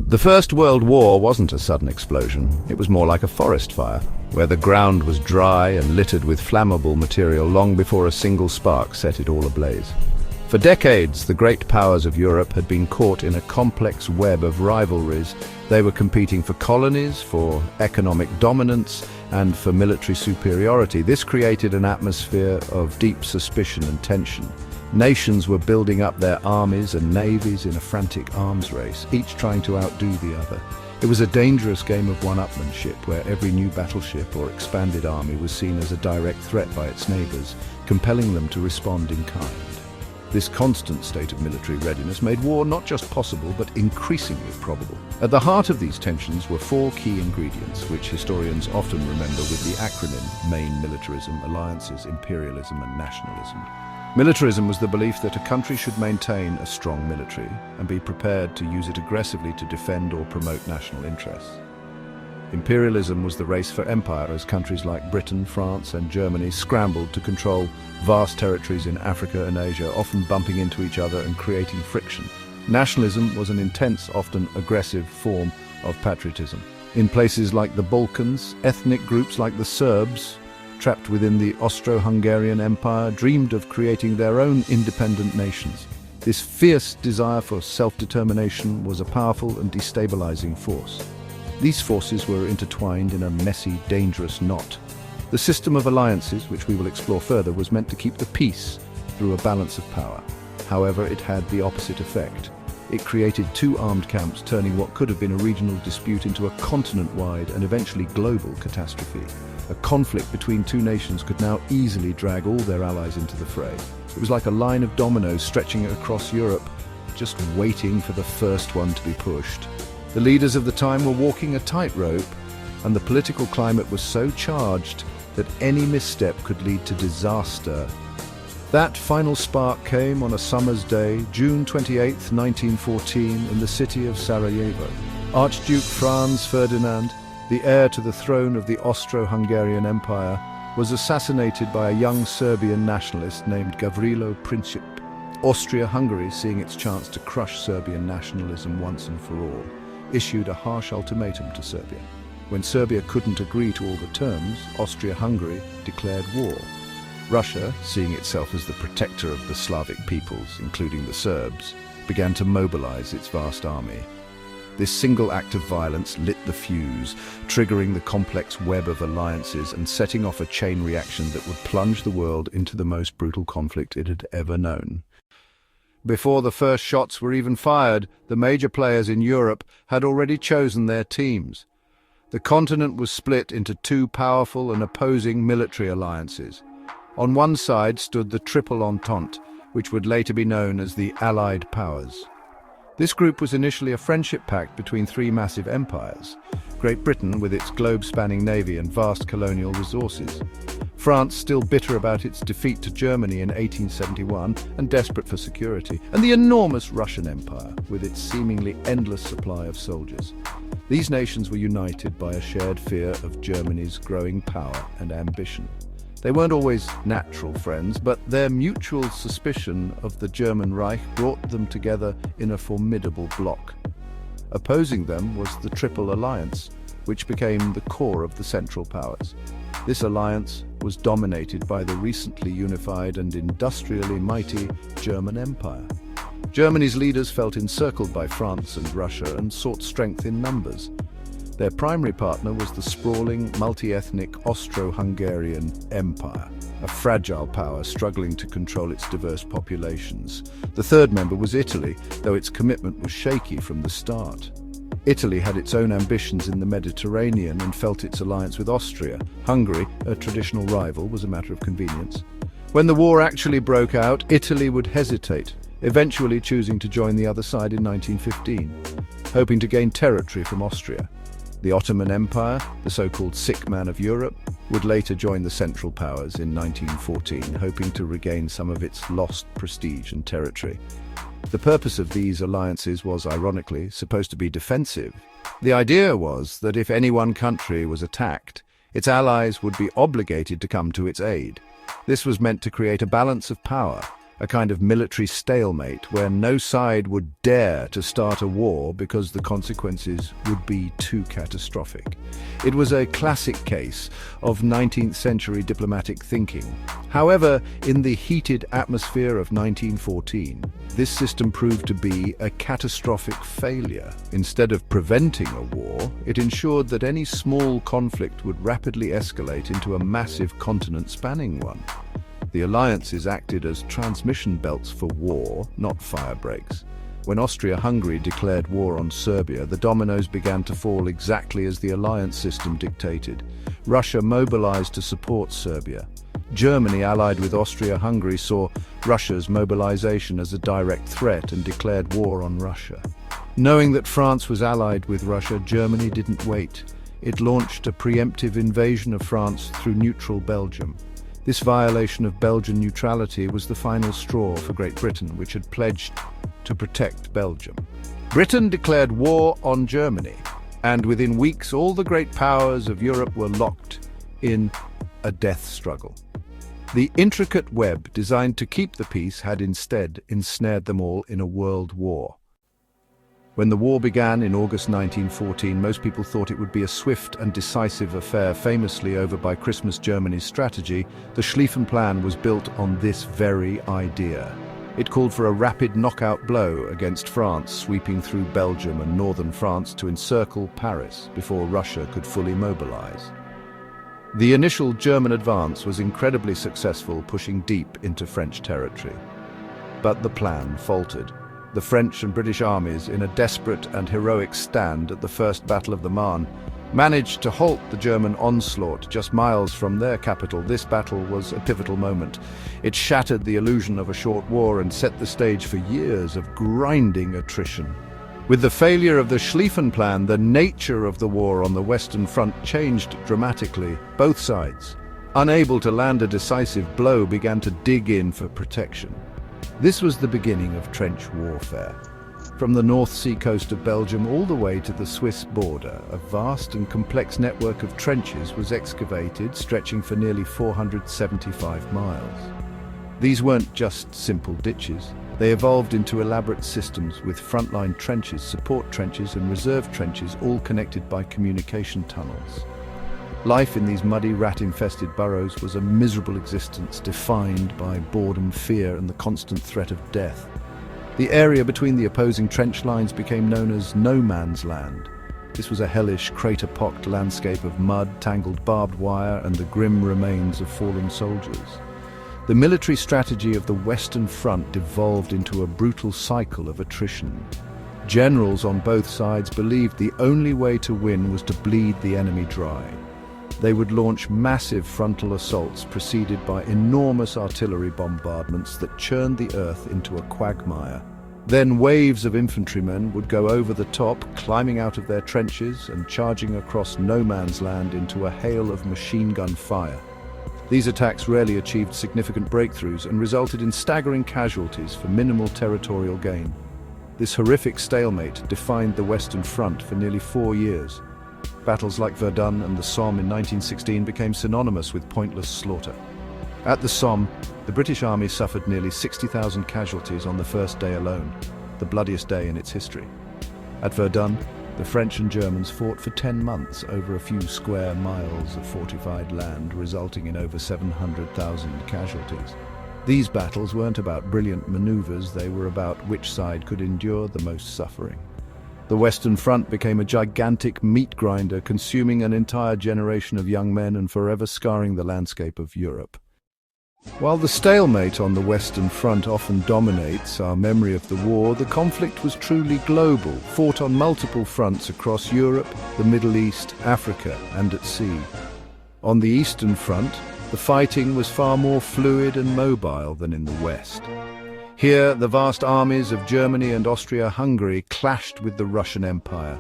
The First World War wasn't a sudden explosion. It was more like a forest fire, where the ground was dry and littered with flammable material long before a single spark set it all ablaze. For decades, the great powers of Europe had been caught in a complex web of rivalries. They were competing for colonies, for economic dominance, and for military superiority. This created an atmosphere of deep suspicion and tension. Nations were building up their armies and navies in a frantic arms race, each trying to outdo the other. It was a dangerous game of one-upmanship, where every new battleship or expanded army was seen as a direct threat by its neighbors, compelling them to respond in kind. This constant state of military readiness made war not just possible, but increasingly probable. At the heart of these tensions were four key ingredients, which historians often remember with the acronym main militarism, alliances, imperialism, and nationalism. Militarism was the belief that a country should maintain a strong military and be prepared to use it aggressively to defend or promote national interests. Imperialism was the race for empire, as countries like Britain, France, and Germany scrambled to control vast territories in Africa and Asia, often bumping into each other and creating friction. Nationalism was an intense, often aggressive form of patriotism. In places like the Balkans, ethnic groups like the Serbs, trapped within the Austro-Hungarian Empire, dreamed of creating their own independent nations. This fierce desire for self-determination was a powerful and destabilizing force. These forces were intertwined in a messy, dangerous knot. The system of alliances, which we will explore further, was meant to keep the peace through a balance of power. However, it had the opposite effect. It created two armed camps, turning what could have been a regional dispute into a continent-wide and eventually global catastrophe. A conflict between two nations could now easily drag all their allies into the fray. It was like a line of dominoes stretching across Europe, just waiting for the first one to be pushed. The leaders of the time were walking a tightrope, and the political climate was so charged that any misstep could lead to disaster. That final spark came on a summer's day, June 28, 1914, in the city of Sarajevo. Archduke Franz Ferdinand, the heir to the throne of the Austro-Hungarian Empire, was assassinated by a young Serbian nationalist named Gavrilo Princip. Austria-Hungary, seeing its chance to crush Serbian nationalism once and for all, issued a harsh ultimatum to Serbia. When Serbia couldn't agree to all the terms, Austria-Hungary declared war. Russia, seeing itself as the protector of the Slavic peoples, including the Serbs, began to mobilize its vast army. This single act of violence lit the fuse, triggering the complex web of alliances and setting off a chain reaction that would plunge the world into the most brutal conflict it had ever known. Before the first shots were even fired, the major players in Europe had already chosen their teams. The continent was split into two powerful and opposing military alliances. On one side stood the Triple Entente, which would later be known as the Allied Powers. This group was initially a friendship pact between three massive empires: Great Britain with its globe-spanning navy and vast colonial resources, France still bitter about its defeat to Germany in 1871 and desperate for security, and the enormous Russian Empire with its seemingly endless supply of soldiers. These nations were united by a shared fear of Germany's growing power and ambition. They weren't always natural friends, but their mutual suspicion of the German Reich brought them together in a formidable bloc. Opposing them was the Triple Alliance, which became the core of the Central Powers. This alliance was dominated by the recently unified and industrially mighty German Empire. Germany's leaders felt encircled by France and Russia and sought strength in numbers. Their primary partner was the sprawling, multi-ethnic Austro-Hungarian Empire, a fragile power struggling to control its diverse populations. The third member was Italy, though its commitment was shaky from the start. Italy had its own ambitions in the Mediterranean and felt its alliance with Austria. Hungary, a traditional rival, was a matter of convenience. When the war actually broke out, Italy would hesitate, eventually choosing to join the other side in 1915, hoping to gain territory from Austria. The Ottoman Empire, the so-called sick man of Europe, would later join the Central Powers in 1914, hoping to regain some of its lost prestige and territory. The purpose of these alliances was, ironically, supposed to be defensive. The idea was that if any one country was attacked, its allies would be obligated to come to its aid. This was meant to create a balance of power, a kind of military stalemate where no side would dare to start a war because the consequences would be too catastrophic. It was a classic case of 19th century diplomatic thinking. However, in the heated atmosphere of 1914, this system proved to be a catastrophic failure. Instead of preventing a war, it ensured that any small conflict would rapidly escalate into a massive continent-spanning one. The alliances acted as transmission belts for war, not fire breaks. When Austria-Hungary declared war on Serbia, the dominoes began to fall exactly as the alliance system dictated. Russia mobilized to support Serbia. Germany, allied with Austria-Hungary, saw Russia's mobilization as a direct threat and declared war on Russia. Knowing that France was allied with Russia, Germany didn't wait. It launched a preemptive invasion of France through neutral Belgium. This violation of Belgian neutrality was the final straw for Great Britain, which had pledged to protect Belgium. Britain declared war on Germany, and within weeks all the great powers of Europe were locked in a death struggle. The intricate web designed to keep the peace had instead ensnared them all in a world war. When the war began in August 1914, most people thought it would be a swift and decisive affair, famously over by Christmas Germany's strategy. The Schlieffen Plan was built on this very idea. It called for a rapid knockout blow against France, sweeping through Belgium and northern France to encircle Paris before Russia could fully mobilize. The initial German advance was incredibly successful, pushing deep into French territory. But the plan faltered. The French and British armies, in a desperate and heroic stand at the First Battle of the Marne, managed to halt the German onslaught just miles from their capital. This battle was a pivotal moment. It shattered the illusion of a short war and set the stage for years of grinding attrition. With the failure of the Schlieffen Plan, the nature of the war on the Western Front changed dramatically. Both sides, unable to land a decisive blow, began to dig in for protection. This was the beginning of trench warfare. From the North Sea coast of Belgium all the way to the Swiss border, a vast and complex network of trenches was excavated, stretching for nearly 475 miles. These weren't just simple ditches. They evolved into elaborate systems with frontline trenches, support trenches, and reserve trenches, all connected by communication tunnels. Life in these muddy, rat-infested burrows was a miserable existence defined by boredom, fear, and the constant threat of death. The area between the opposing trench lines became known as no man's land. This was a hellish, crater-pocked landscape of mud, tangled barbed wire, and the grim remains of fallen soldiers. The military strategy of the Western Front devolved into a brutal cycle of attrition. Generals on both sides believed the only way to win was to bleed the enemy dry. They would launch massive frontal assaults preceded by enormous artillery bombardments that churned the earth into a quagmire. Then waves of infantrymen would go over the top, climbing out of their trenches and charging across no man's land into a hail of machine gun fire. These attacks rarely achieved significant breakthroughs and resulted in staggering casualties for minimal territorial gain. This horrific stalemate defined the Western Front for nearly 4 years. Battles like Verdun and the Somme in 1916 became synonymous with pointless slaughter. At the Somme, the British Army suffered nearly 60,000 casualties on the first day alone, the bloodiest day in its history. At Verdun, the French and Germans fought for 10 months over a few square miles of fortified land, resulting in over 700,000 casualties. These battles weren't about brilliant maneuvers, they were about which side could endure the most suffering. The Western Front became a gigantic meat grinder, consuming an entire generation of young men and forever scarring the landscape of Europe. While the stalemate on the Western Front often dominates our memory of the war, the conflict was truly global, fought on multiple fronts across Europe, the Middle East, Africa, and at sea. On the Eastern Front, the fighting was far more fluid and mobile than in the West. Here, the vast armies of Germany and Austria-Hungary clashed with the Russian Empire.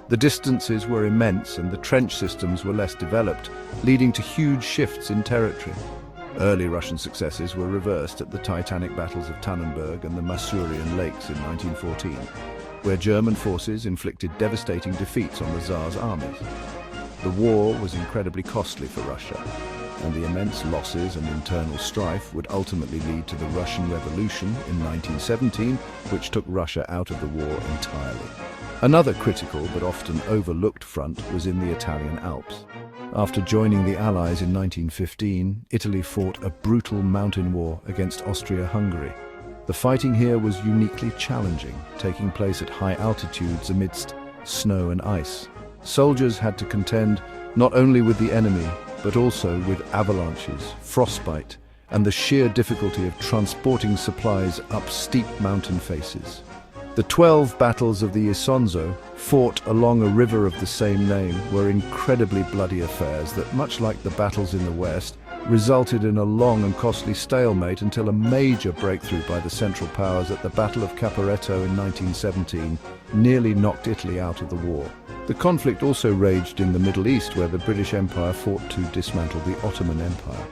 The distances were immense and the trench systems were less developed, leading to huge shifts in territory. Early Russian successes were reversed at the titanic battles of Tannenberg and the Masurian Lakes in 1914, where German forces inflicted devastating defeats on the Tsar's armies. The war was incredibly costly for Russia. and the immense losses and internal strife would ultimately lead to the Russian Revolution in 1917, which took Russia out of the war entirely. Another critical but often overlooked front was in the Italian Alps. After joining the Allies in 1915, Italy fought a brutal mountain war against Austria-Hungary. The fighting here was uniquely challenging, taking place at high altitudes amidst snow and ice. Soldiers had to contend not only with the enemy, but also with avalanches, frostbite, and the sheer difficulty of transporting supplies up steep mountain faces. The 12 battles of the Isonzo, fought along a river of the same name, were incredibly bloody affairs that, much like the battles in the West, resulted in a long and costly stalemate until a major breakthrough by the Central Powers at the Battle of Caporetto in 1917 nearly knocked Italy out of the war. The conflict also raged in the Middle East, where the British Empire fought to dismantle the Ottoman Empire.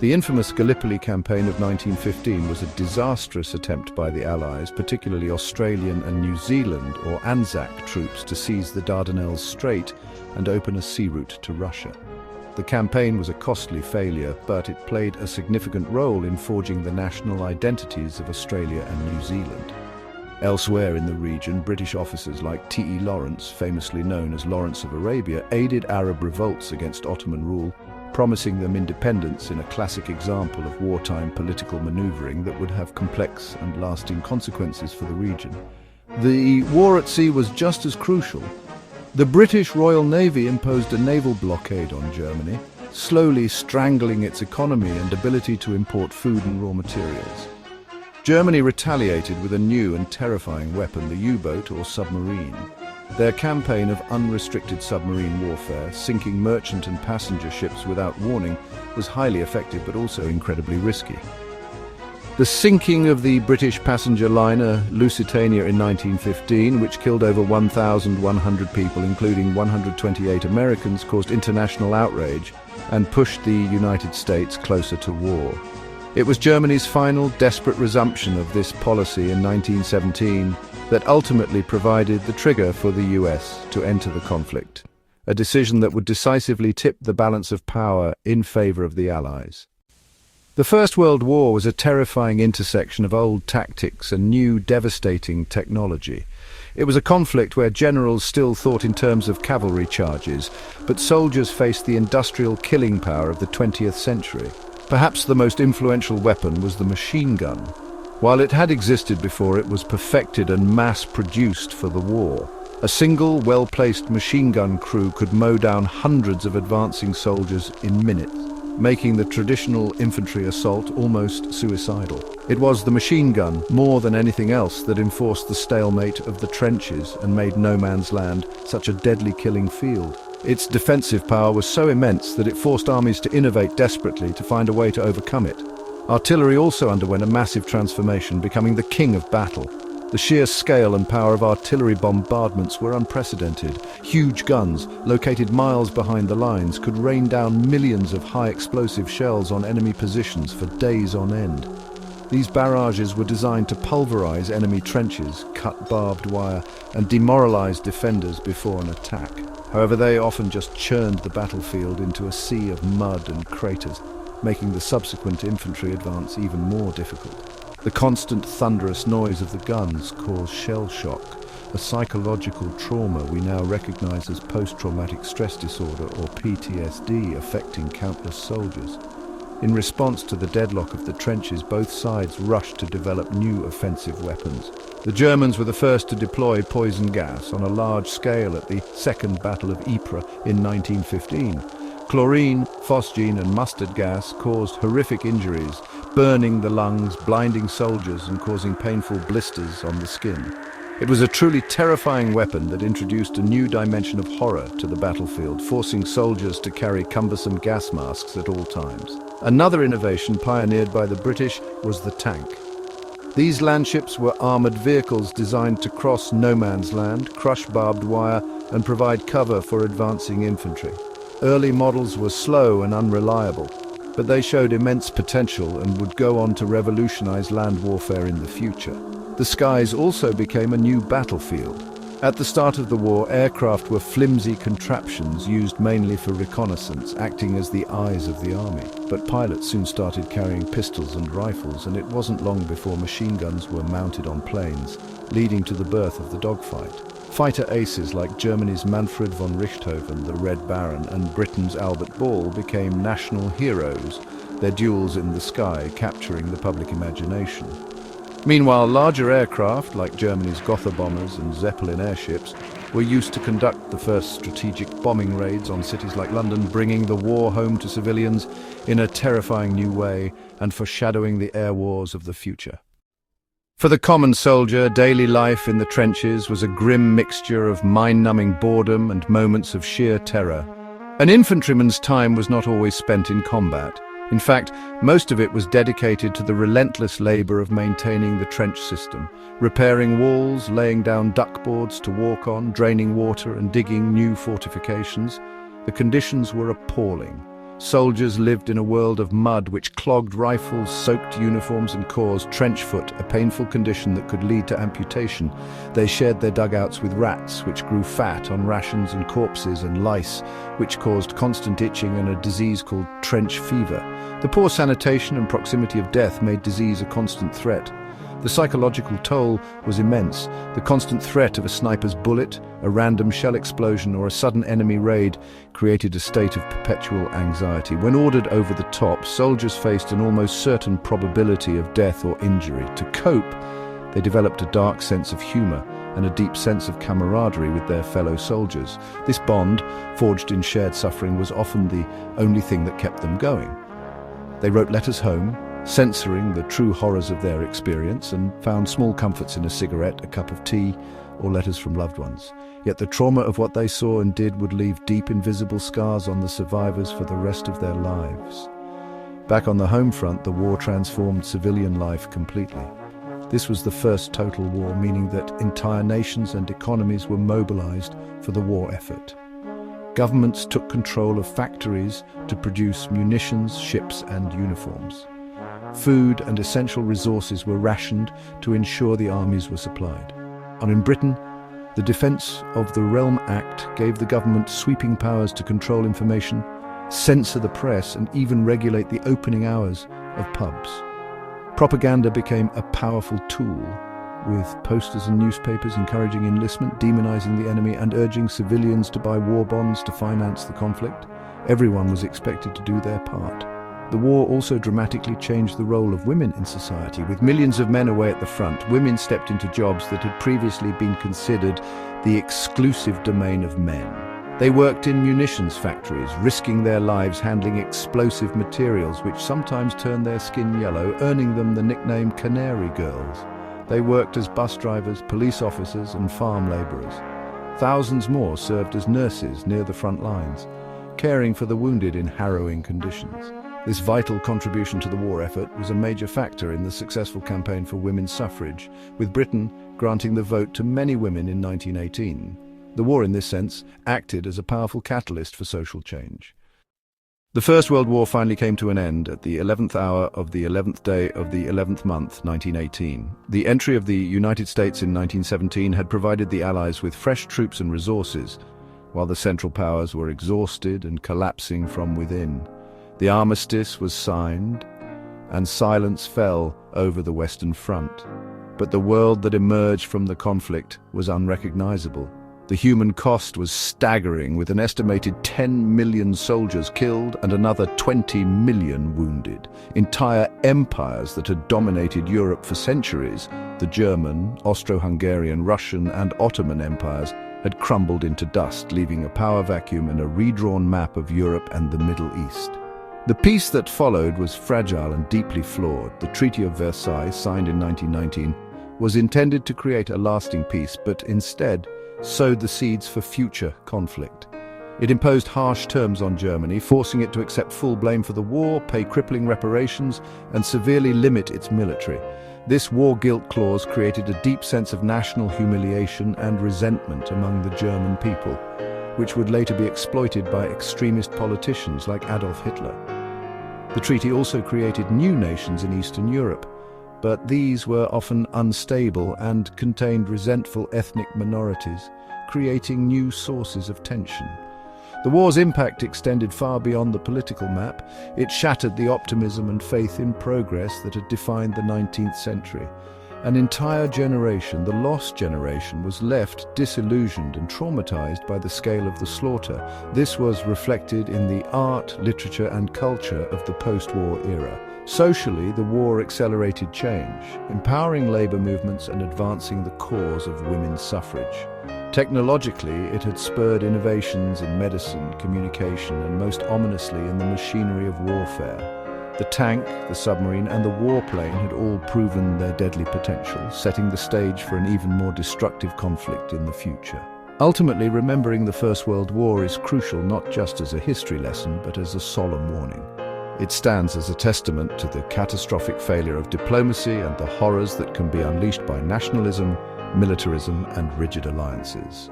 The infamous Gallipoli campaign of 1915 was a disastrous attempt by the Allies, particularly Australian and New Zealand or Anzac troops, to seize the Dardanelles Strait and open a sea route to Russia. The campaign was a costly failure, but it played a significant role in forging the national identities of Australia and New Zealand. Elsewhere in the region, British officers like T.E. Lawrence, famously known as Lawrence of Arabia, aided Arab revolts against Ottoman rule, promising them independence in a classic example of wartime political maneuvering that would have complex and lasting consequences for the region. The war at sea was just as crucial. The British Royal Navy imposed a naval blockade on Germany, slowly strangling its economy and ability to import food and raw materials. Germany retaliated with a new and terrifying weapon, the U-boat or submarine. Their campaign of unrestricted submarine warfare, sinking merchant and passenger ships without warning, was highly effective but also incredibly risky. The sinking of the British passenger liner Lusitania in 1915, which killed over 1,100 people, including 128 Americans, caused international outrage and pushed the United States closer to war. It was Germany's final desperate resumption of this policy in 1917 that ultimately provided the trigger for the US to enter the conflict, a decision that would decisively tip the balance of power in favor of the Allies. The First World War was a terrifying intersection of old tactics and new devastating technology. It was a conflict where generals still thought in terms of cavalry charges, but soldiers faced the industrial killing power of the 20th century. Perhaps the most influential weapon was the machine gun. While it had existed before, it was perfected and mass-produced for the war. A single, well-placed machine gun crew could mow down hundreds of advancing soldiers in minutes, making the traditional infantry assault almost suicidal. It was the machine gun, more than anything else, that enforced the stalemate of the trenches and made no man's land such a deadly killing field. Its defensive power was so immense that it forced armies to innovate desperately to find a way to overcome it. Artillery also underwent a massive transformation, becoming the king of battle. The sheer scale and power of artillery bombardments were unprecedented. Huge guns, located miles behind the lines, could rain down millions of high-explosive shells on enemy positions for days on end. These barrages were designed to pulverize enemy trenches, cut barbed wire, and demoralize defenders before an attack. However, they often just churned the battlefield into a sea of mud and craters, making the subsequent infantry advance even more difficult. The constant thunderous noise of the guns caused shell shock, a psychological trauma we now recognize as post-traumatic stress disorder or PTSD affecting countless soldiers. In response to the deadlock of the trenches, both sides rushed to develop new offensive weapons. The Germans were the first to deploy poison gas on a large scale at the Second Battle of Ypres in 1915. Chlorine, phosgene and mustard gas caused horrific injuries, burning the lungs, blinding soldiers and causing painful blisters on the skin. It was a truly terrifying weapon that introduced a new dimension of horror to the battlefield, forcing soldiers to carry cumbersome gas masks at all times. Another innovation pioneered by the British was the tank. These landships were armoured vehicles designed to cross no man's land, crush barbed wire and provide cover for advancing infantry. Early models were slow and unreliable, but they showed immense potential and would go on to revolutionize land warfare in the future. The skies also became a new battlefield. At the start of the war, aircraft were flimsy contraptions used mainly for reconnaissance, acting as the eyes of the army. But pilots soon started carrying pistols and rifles, and it wasn't long before machine guns were mounted on planes, leading to the birth of the dogfight. Fighter aces like Germany's Manfred von Richthofen, the Red Baron, and Britain's Albert Ball became national heroes, their duels in the sky capturing the public imagination. Meanwhile, larger aircraft, like Germany's Gotha bombers and Zeppelin airships, were used to conduct the first strategic bombing raids on cities like London, bringing the war home to civilians in a terrifying new way and foreshadowing the air wars of the future. For the common soldier, daily life in the trenches was a grim mixture of mind-numbing boredom and moments of sheer terror. An infantryman's time was not always spent in combat. In fact, most of it was dedicated to the relentless labor of maintaining the trench system, repairing walls, laying down duckboards to walk on, draining water and digging new fortifications. The conditions were appalling. Soldiers lived in a world of mud which clogged rifles, soaked uniforms and caused trench foot, a painful condition that could lead to amputation. They shared their dugouts with rats, which grew fat on rations and corpses, and lice, which caused constant itching and a disease called trench fever. The poor sanitation and proximity of death made disease a constant threat. The psychological toll was immense. The constant threat of a sniper's bullet, a random shell explosion, or a sudden enemy raid created a state of perpetual anxiety. When ordered over the top, soldiers faced an almost certain probability of death or injury. To cope, they developed a dark sense of humor and a deep sense of camaraderie with their fellow soldiers. This bond, forged in shared suffering, was often the only thing that kept them going. They wrote letters home, censoring the true horrors of their experience, and found small comforts in a cigarette, a cup of tea, or letters from loved ones. Yet the trauma of what they saw and did would leave deep, invisible scars on the survivors for the rest of their lives. Back on the home front, the war transformed civilian life completely. This was the first total war, meaning that entire nations and economies were mobilized for the war effort. Governments took control of factories to produce munitions, ships, and uniforms. Food and essential resources were rationed to ensure the armies were supplied. And in Britain, the Defence of the Realm Act gave the government sweeping powers to control information, censor the press, and even regulate the opening hours of pubs. Propaganda became a powerful tool, with posters and newspapers encouraging enlistment, demonizing the enemy, and urging civilians to buy war bonds to finance the conflict. Everyone was expected to do their part. The war also dramatically changed the role of women in society. With millions of men away at the front, women stepped into jobs that had previously been considered the exclusive domain of men. They worked in munitions factories, risking their lives handling explosive materials which sometimes turned their skin yellow, earning them the nickname Canary Girls. They worked as bus drivers, police officers, and farm laborers. Thousands more served as nurses near the front lines, caring for the wounded in harrowing conditions. This vital contribution to the war effort was a major factor in the successful campaign for women's suffrage, with Britain granting the vote to many women in 1918. The war, in this sense, acted as a powerful catalyst for social change. The First World War finally came to an end at the 11th hour of the 11th day of the 11th month, 1918. The entry of the United States in 1917 had provided the Allies with fresh troops and resources, while the Central Powers were exhausted and collapsing from within. The armistice was signed, and silence fell over the Western Front. But the world that emerged from the conflict was unrecognizable. The human cost was staggering, with an estimated 10 million soldiers killed and another 20 million wounded. Entire empires that had dominated Europe for centuries, the German, Austro-Hungarian, Russian, and Ottoman empires, had crumbled into dust, leaving a power vacuum and a redrawn map of Europe and the Middle East. The peace that followed was fragile and deeply flawed. The Treaty of Versailles, signed in 1919, was intended to create a lasting peace, but instead sowed the seeds for future conflict. It imposed harsh terms on Germany, forcing it to accept full blame for the war, pay crippling reparations, and severely limit its military. This war guilt clause created a deep sense of national humiliation and resentment among the German people, which would later be exploited by extremist politicians like Adolf Hitler. The treaty also created new nations in Eastern Europe, but these were often unstable and contained resentful ethnic minorities, creating new sources of tension. The war's impact extended far beyond the political map. It shattered the optimism and faith in progress that had defined the 19th century. An entire generation, the lost generation, was left disillusioned and traumatized by the scale of the slaughter. This was reflected in the art, literature, and culture of the post-war era. Socially, the war accelerated change, empowering labor movements and advancing the cause of women's suffrage. Technologically, it had spurred innovations in medicine, communication, and most ominously in the machinery of warfare. The tank, the submarine, and the warplane had all proven their deadly potential, setting the stage for an even more destructive conflict in the future. Ultimately, remembering the First World War is crucial not just as a history lesson, but as a solemn warning. It stands as a testament to the catastrophic failure of diplomacy and the horrors that can be unleashed by nationalism, militarism, and rigid alliances.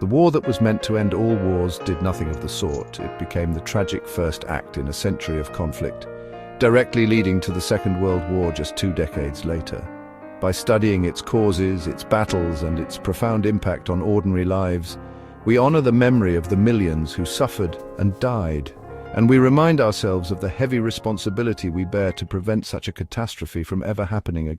The war that was meant to end all wars did nothing of the sort. It became the tragic first act in a century of conflict, directly leading to the Second World War just 2 decades later. By studying its causes, its battles, and its profound impact on ordinary lives, we honor the memory of the millions who suffered and died, and we remind ourselves of the heavy responsibility we bear to prevent such a catastrophe from ever happening again.